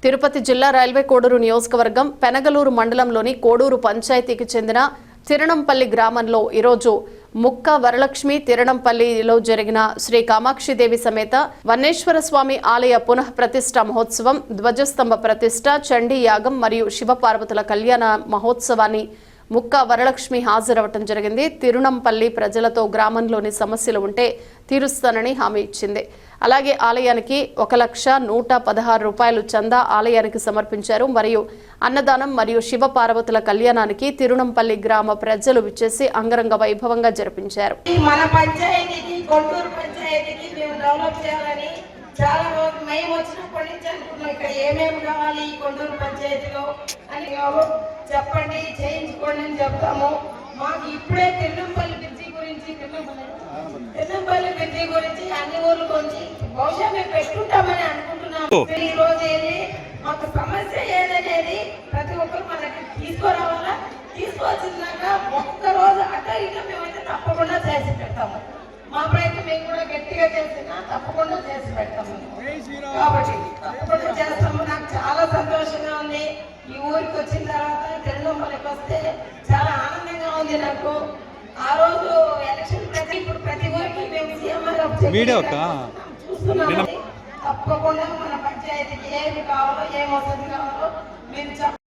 తిరుపతి జిల్లా రైల్వే కోడూరు నియోజకవర్గం పెనగలూరు మండలంలోని కోడూరు పంచాయతీకి చెందిన తిరణంపల్లి గ్రామంలో ఈరోజు ముక్క వరలక్ష్మి తిరణంపల్లిలో జరిగిన శ్రీ కామాక్షిదేవి సమేత వన్నేశ్వర స్వామి ఆలయ పునః ప్రతిష్ఠ మహోత్సవం, ధ్వజస్తంభ ప్రతిష్ఠ, చండీ యాగం మరియు శివపార్వతుల కళ్యాణ మహోత్సవాన్ని ముక్క వరలక్ష్మి హాజరవటం జరిగింది. తిరుణంపల్లి ప్రజలతో గ్రామంలోని సమస్యలు ఉంటే తీరుస్తానని హామీ ఇచ్చింది. అలాగే ఆలయానికి 1,116 రూపాయలు చందా ఆలయానికి సమర్పించారు. మరియు అన్నదానం మరియు శివపార్వతుల కళ్యాణానికి తిరుణంపల్లి గ్రామ ప్రజలు విచ్చేసి అంగరంగ వైభవంగా జరిపించారు. మన పంచాయతీకి గుంటూరు పంచాయతీకి మేము డెవలప్ చేయాలని చాలా రోజు మేము వచ్చినప్పటి నుంచి అనుకున్నాం. ఇక్కడ ఏమేమి కావాలి ఈ గుంటూరు పంచాయతీలో అని చెప్పండి, చేయించుకోండి అని చెప్తాము. మాకు ఇప్పుడే తిరుణంపల్లి బ్రిడ్జి గురించి అన్ని ఊర్ల గురించి బహుశా మేము పెట్టుకుంటామని అనుకుంటున్నాము. ఈ రోజు వెళ్ళి మాకు సమస్య ఏదనేది ప్రతి ఒక్కరు మనకి తీసుకురావాలా, తీసుకొచ్చిందాక ఒక్కరోజు అట్లా ఇట్లా మేమైతే తప్పకుండా చేసి పెడతాము. మా ప్రయత్నం మేము కూడా గట్టిగా చేసినా తప్పకుండా చేసి పెడతాము. కాబట్టి తప్పకుండా చేస్తాము. నాకు చాలా సంతోషంగా ఉంది. ఈ ఊరికి వచ్చిన తర్వాత తిరుణంపల్లికి వస్తే చాలా ఆనందంగా ఉంది నాకు. ఆ రోజు ఎలక్షన్ ఇప్పుడు ప్రతి ఊరికి మేము సీఎంఆర్ చూస్తున్నాం. తప్పకుండా మన పంచాయతీకి ఏమి కావాలో, ఏం వసతి కావాలో మీరు చెప్పండి.